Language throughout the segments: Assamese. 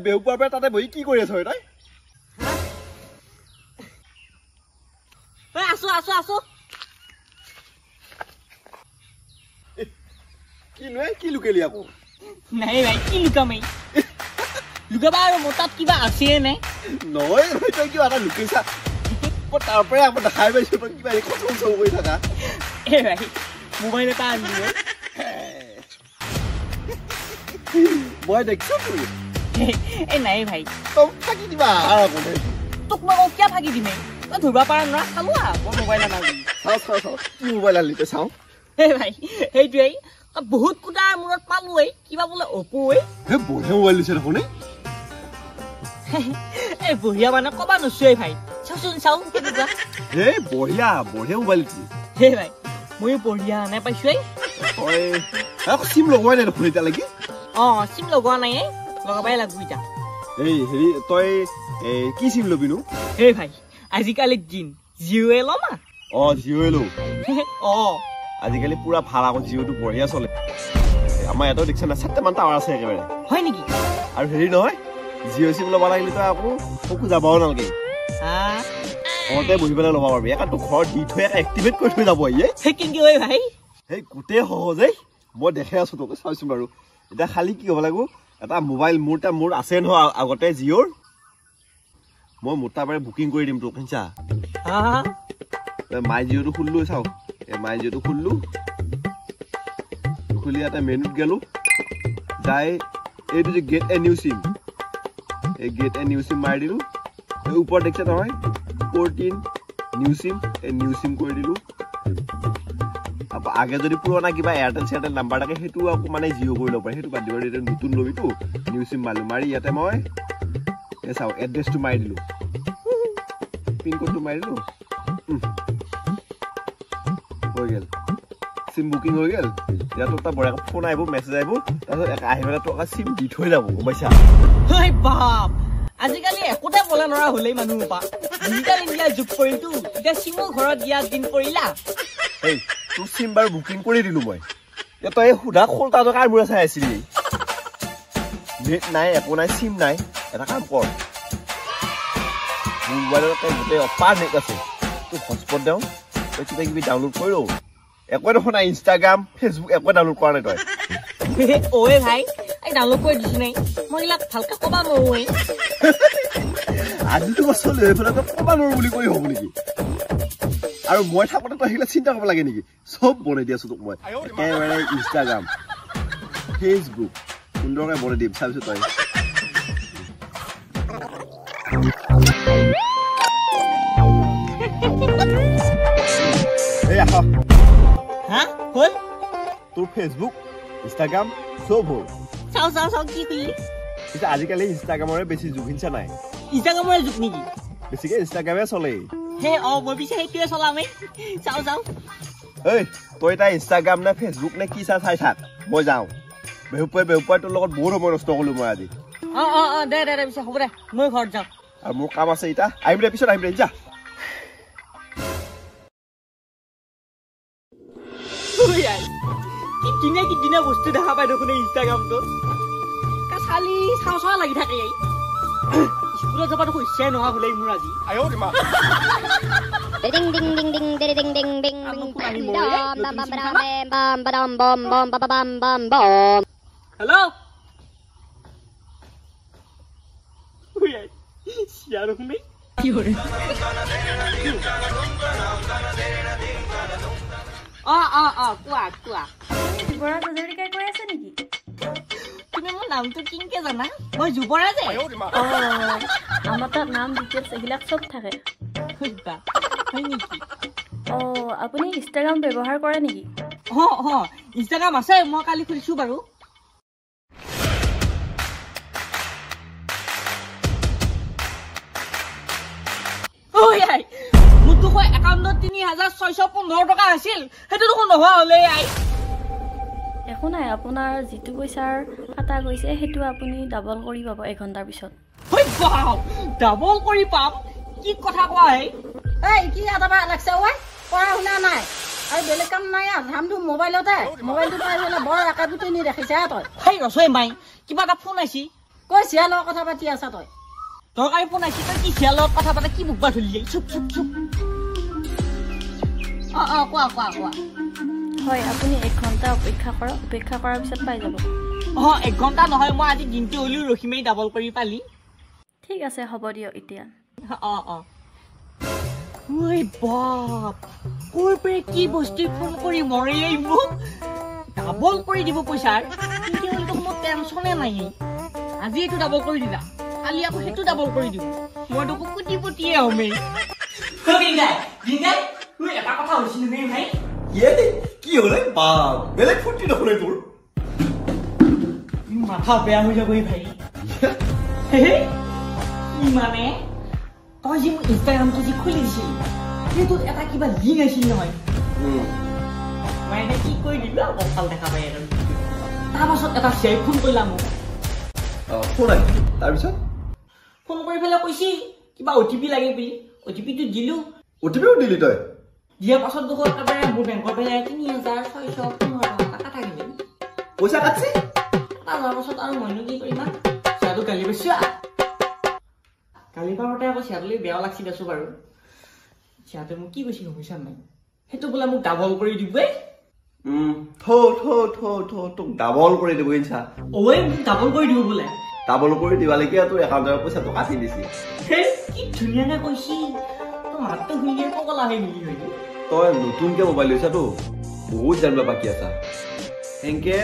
বেহুপাৰ পৰা তাতে বহি কি কৰি আছ তই আছো কি নয় কি লুকেলি আকৌ নাই ভাই কি লুকামেই লুকাবা আৰু মোটাত কিবা আছে নে নহয় তই কিবা এটা লুকাইছা তাৰ পৰাই আকৌ দেখাই পাইছো তই কিবা কথা চৌ কৰি থাকা ভাই মোবাইল এটা আনিলো মই দেখিছো তুই নাই ভাই তই থাকি দিবা আকৌ তোক মই কিয় থাকি দিমে তই ধৰিব পাৰা না চালোৱা মই মোবাইল আনাবি চাও কি মোবাইল আনিলি তই চাও ভাই সেইটোৱেই বহুত কুটা মূৰত পালোৱেই কিবা বোলে অপ'ই বঢ়িয়া মোবাইল দিছে দেখোন বঢ়িয়া মানে কবা নচুৱেই ভাই চাওচোন চাও কেনেকুৱা বঢ়িয়া মোবাইল দিছে ভাই ময়ো বঢ়িয়া আনে পাইছোৱেই চিম লগোৱাই নাই দেখোন এতিয়ালৈকে চিম লগোৱা নাই লগাবাই লাগব এতিয়া হেৰি তই কি চিম লবিনো ভাই আজিকালি দিন জিঅ'য়ে ল'মা জিঅ'য়ে লওঁ আজিকালি পুৰা ভাল আকৌ জিঅ'টো বঢ়িয়া চলে আমাৰ ইয়াতো দেখিছা না 7টামান টাৱাৰ আছে একেবাৰে হয় নেকি আৰু হেৰি নহয় জিঅ' চিম ল'ব লাগিলে তই আকৌ ক'তো যাবও নালাগে ঘৰতে বহি পেলাই ল'ব পাৰিবি একাটো ঘৰ দি থৈ এক্টিভেট কৰি থৈ যাব কেনেকে ভাই সেই গোটেই সহজেই মই দেখাই আছো তোকে চাইছো বাৰু এতিয়া খালি কি হ'ব লাগিব এটা মোবাইল মোৰ আছে নহয় আগতে জিঅ'ৰ মই মোৰ তাৰ পৰা বুকিং কৰি দিম তোক শুনিছা মাই জিঅ'টো খুলিলো চাও মাই জিঅ'টো খুলিলো খুলি এটা মেনুত গেলো যাই এইটো যে গেট এ নিউ চিম এই গেট এ নিউ চিম মাৰি দিলো এই ওপৰত দেখিছা নহয় 14 নিউ চিম কৰি দিলো আগে যদি পুৰণা কিবা এয়াৰটেল নাম্বাৰ থাকে সেইটো আকৌ মানে জিঅ' কৰি ল'ব পাৰে সেইটো বাদ দিব এতিয়া নতুন লবিটো নিউ চিম মাৰি ইয়াতে মই চাও এড্ৰেছটো মাৰি দিলো পিন কোডটো মাৰি দিলো হৈ গেল সিম বুকিং হৈ গেল ইয়াতো এটা বড় ফোন আহিব মেছেজ আহিব তাৰপিছত আহি পেলাই তোক সিম দি থৈ যাব গমাইছা হেই বাপ আজিকালি একোটা বলা নৰা হলেই মানুহ পা ডিজিটাল ইণ্ডিয়া যুগ কৰিলটো এতিয়া সিমৰ ঘৰত দিয়া দিন কৰিলা এই তোৰ সিম বাৰ বুকিং কৰি দিলো মই এ তই খুদা খলতা টকা মুৰা চাই আছিলি নেট নাই একো নাই সিম নাই এটা কাম কৰ মোবাইলত গোটেই অপাৰ নেট আছে তোৰ হটস্পট দেও তই কিবা কিবি ডাউনলোড কৰি ল একো দেখোন নাই ইনষ্টাগ্ৰাম ফেচবুক একো ডাউনলোড কৰা নাই তই ওৱে ভাই এই ডাউনলোড কৰি দিছ নাই মই ইলাক ভালকে কবা নৱে আজিতো বছৰ লৈ ফেলে তই কবা নৰো বুলি কৈ হ'ব নেকি আৰু মই থাকোতে তই হিলা চিন্তা কৰিব লাগে নেকি সব বনাই দি আছো তোক মই একেবাৰে ইনষ্টাগ্ৰাম ফেচবুক সুন্দৰকৈ বনাই দিম চাবিছো তই তোৰ ফেচবুক ইনষ্টাগ্ৰাম সব হ'ল চাও কি কলি এতিয়া আজিকালি ইনষ্টাগ্ৰামৰে বেছি যুগ হিংসা নাই ইনষ্টাগ্ৰামৰে যুগ নেকি বেছিকে ইনষ্টাগ্ৰামে চলে মই পিছে সেইটোৱে চলামেই চাও এই তই তাই ইনষ্টাগ্ৰাম নে ফেচবুক নে কি চাই থাক মই যাওঁ বেহুপাই তোৰ লগত বহুত সময় নষ্ট কৰিলো মই আজি দে পিছে হ'ব দে মই ঘৰত যাওঁ আৰু মোৰ কাম আছে এতিয়া আহিম দে পিছত আহিম দে যা কি দিনা বস্তু দেখা পাই দেখোন ইনষ্টাগ্ৰামটো খালি চাও লাগি থাকে স্কুলত যাব দেখোন ইচ্ছাই নোহোৱা হলেই মোৰ আজি কোৱা যুৱৰাজ হাজৰিকাই কৈ আছে নেকি তুমি মোৰ নামটো কিংকে জানা মই যুৱৰাজ আমাৰ তাত নাম ডিটেইলছ এইবিলাক চব থাকে হয় নেকি আপুনি ইনষ্টাগ্ৰাম ব্যৱহাৰ কৰে নেকি ইনষ্টাগ্ৰাম আছে মই কালি খুলিছো বাৰু মোৰতো কয় একাউণ্টত ৩,৬১৫ টকা আছিল সেইটো দেখোন নোহোৱা হলে একো নাই আপোনাৰ যিটো পইচাৰ কাটা গৈছে সেইটো আপুনি ডাবল কৰি পাব এঘণ্টাৰ পিছত ডাবল কৰি পাম কি কথা কোৱা কি আদাবা লাগছে পঢ়া শুনা নাই আৰু বেলেগ কাম নাই ধামটো মোবাইলটো পাই পেলাই বৰ একেপুটনি দেখিছে তই ৰচৈ মাই কিবা এটা ফোন আহিছি কৈ চিয়াৰ লগত কথা পাতি আছা তই দৰকাৰী ফোন আহিছে তই কি চিয়াৰ লগত কথা পাতা কি মুখ বাৰ ধৰিলি চুপ চুপ চুপ কোৱা কোৱা কোৱা হয় আপুনি 1 ঘণ্টা অপেক্ষা কৰক অপেক্ষা কৰাৰ পিছত পাই যাব 1 ঘণ্টা নহয় মই আজি দিনটো হলিও ৰখিমেই ডাবল কৰি পালি ঠিক আছে হ'ব দিয়ক এতিয়া ঐ বাপ কৈ পৰে কি বস্তু ফোন কৰি মৰিলেই মোক ডাবল কৰি দিব পইচাৰ কিন্তু হলিতো মোৰ টেনচনে নাই আজি এইটো ডাবল কৰি দিলা কালি আকৌ সেইটো ডাবল কৰি দিব মই তোক কোটিপতিয়ে হমেই এটা কথা হৈছিল নে ভাই কি হলে বেলেগ ফুটি নকলে তোৰ মাথা বেয়া হৈ যাব ভাই মানে তই যে মোৰ ইনষ্টাগ্ৰামটো যে খুলি দিছিল সেইটোত এটা কিবা লিংক আছিল নহয় মই এনে কি কৰি দিলো কপাল দেখা পাই আৰু তাৰপাছত এটা শ্বেয়াৰ ফোন কৰিলা মোক ফোন আহিল তাৰপিছত ফোন কৰি পেলাই কৈছি কিবা OTP লাগে বুলি OTPটো দিলো OTPও দিলি তই দিয়াৰ পাছত দেখো একেবাৰে মোৰ বেংকৰ পেলাই 3615 টকা থাকিলে পইচা কাটছি তাৰ পাছত আৰু মইনো কি কৰিম সিয়াটো গালি পাইছো কালি পাৰতে আকৌ সিয়াতলৈ বেয়া লাগছিল আছো বাৰু সিয়াতে মোক কি কৈছিল পইচা নাই সেইটো বোলে মোক ডাবল কৰি দিবই তোক ডাবল কৰি দিব ইনছা ঐ মোক ডাবল কৰি দিব বোলে ডাবল কৰি দিবালৈকে তোৰ একাউণ্টৰ পইচাটো কাটি দিছি কি ধুনীয়াকে কৈছি তোৰ মাতটো শুনিয়ে পগলা হৈ মিলি হৈ তই নতুনকে মোবাইল লৈছাতো বহুত জানিব বাকী আছা সেনকে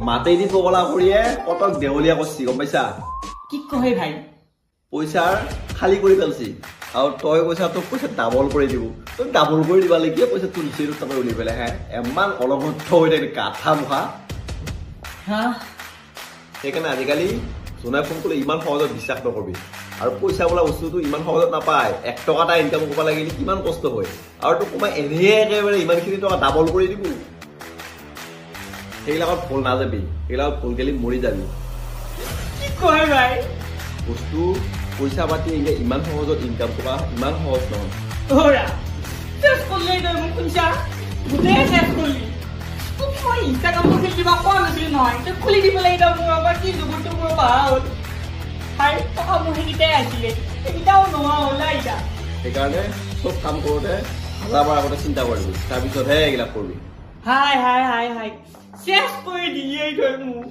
মাতেই দি পগলা কৰিয়ে কটক দেৱলীয়া কৰছি গম পাইছা কি কয় ভাই পইচাৰ খালী কৰি পেলছি আৰু তই কৈছা তোক পইচা ডাবল কৰি দিব তই ডাবল কৰি দিবালৈকে পইচা তোৰ লিচিটো তাৰপৰা উলি পেলাই এমান অলভদ্ধ হৈ থাকে কাঠা মুখা সেইকাৰণে আজিকালি জোনাই ফোন কৰিলে ইমান সহজত বিশ্বাস নকৰিবি আৰু পইচা বোলা বস্তুটো ইমান সহজত নাপায় 1 টকা এটা ইনকাম কৰিব লাগিলে কিমান কষ্ট হয় আৰু তোক কোনোবাই এনেই একেবাৰে ইমানখিনি টকা ডাবল কৰি দিব সেইবিলাকত ভুল নাযাবি সেইবিলাকত ভুল গেলি মৰি যাবি কি কয় ভাই বস্তু পইচা পাতি ইমান সহজত ইনকাম কৰা ইমান সহজ নহয় শেষ কৰলে মোক পইচা বুঝে শেষ কৰলি মই ইনস্টাগ্ৰামটো খুলি দিবা কোৱা নাছিল নহয় তই খুলি দিব লাগিব মোৰ আবাৰ কি জুগুটো মোৰ ভাল হাই টকা মোৰ সেইটাই আছিলে সেইটাও নোহোৱা হ'ল আইতা সেইকাৰণে চব কাম কৰোঁতে হাজাৰবাৰ আগতে চিন্তা কৰিবি তাৰপিছতহে এইবিলাক কৰিবি হাই শেষ কৰি দিয়ে তই মোক